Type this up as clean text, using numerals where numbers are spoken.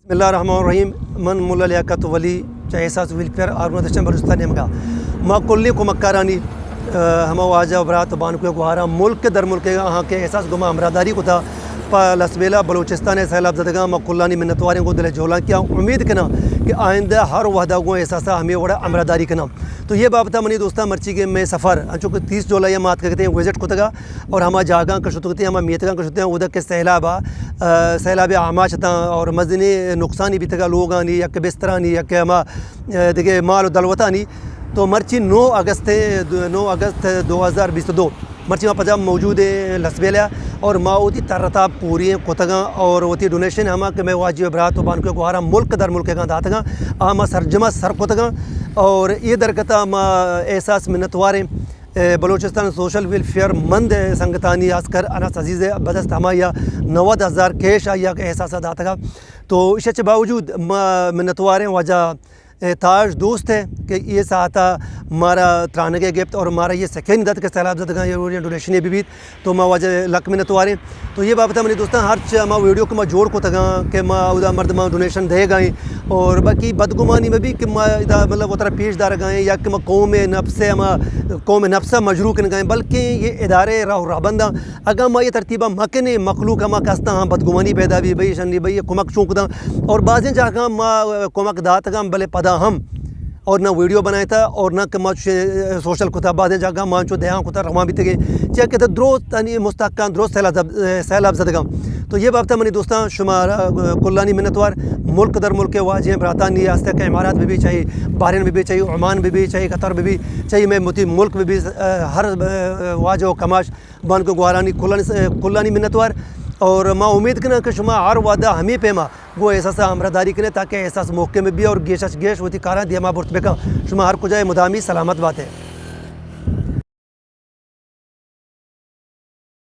बिस्मिल्लाहिर्रहमानिर्रहीम मन मुल्ला लियाकत वली चाहे एहसास वेलफेयर ऑर्गेनाइजेशन बलूचिस्तान मगा माँ कुल्ली को मक्कारानी हम वाजा बरात बान को गुहारा मुल्क के दर मुल्क हाँ के एहसास गुमा अमरादारी को था लसबेला बलूचिस्तान सैलाब जदगा मकुल्लानी मिन्नतवारें को दिल जोला क्या उम्मीद करना कि आइंदा हर वहदा को एहसास हमें बड़ा अमरादारी करना। तो ये बाबत मनी दोस्ता मर्ची के में सफ़र चूँकि 30 जुलाई मात करते हैं विजिट को तगा और हम जागा कशुतगती हम मियतगा कशुते हैं उधर के सैलाब आमा छता और मजनी नुकसानी भी तगा लोग आनी या के बिस्तरानी या के हम देखिए माल दलवतानी। तो मर्ची 9 अगस्त 2022 मर्ची वहाँ पजाम मौजूद है लसबेला और माँ होती तरता पूरी कोतगा और होती डोनेशन हम कि मैं वाजिब बरात बान को गुहारा मुल्क दर मुल्क का दातगा आमा सरजमा सर कोतगा और ये दरकता माँ एहसास मिन्नतवारें बलूचिस्तान सोशल वेलफेयर मंद संगतानी आस्कर अनस अजीज़ बदस्त हमाया 90,000 कैश आया के एहसास दातगा। तो इसके बावजूद मिन्नतवारें वजह ताज दोस्त है कि ये साता हमारा त्राने के गिफ्ट और हमारा ये सेकेंड दत के सैलाब जदगा ये डोनेशन भी तो माँ वजह लक मिन्नतवारें। तो ये बाबत मैंने दोस्तों हर माँ वीडियो को मैं जोड़ को तगा कि माँ उदा मर्द माँ डोनेशन दे गए और बाकी बदगुमानी में भी कि माँ इदा मतलब वो तरह पेश दार गए या कि माँ कौम नफ्सा मजरू कर गए बल्कि ये इदारे राहबंदा अगर माँ ये तरतीबा मकने मखलूक माँ कस्ता हाँ बदगुमानी पैदा भी भाई शनी भाई कुमक चूकदा और बाज़ें जाकर माँ कुमक दातगा भले पदा हम और ना वीडियो बनाया था और ना कि सोशल कुता बाद जगह माँ चो दया कुता रवा भी तगे चाहे कहते द्रोस्त मुस्तकान द्रोस्त सैलाब जदगा। तो ये बाबत मनी दोस्तान शुमार कुल्लानी मिन्नतवार मुल्क दर मुल्क वाजिब बरातानी आस्ते के इमारात में भी चाहिए बहरीन में भी चाहिए ओमान में भी चाहिए कतर में भी चाहिए मैं मुती मुल्क में भी हर वाजो कमाश बान को गुहारानी कुल्लानी मिन्नतवार और माँ उम्मीद करना कि शुमा हर वादा हमें पेमा वो एहसास अमरादारी करें ताकि एहसास मौके में भी और गेश होती कारा दिया माँ बुर्तबे का शुमा हर को जाए मुदामी सलामत बात है।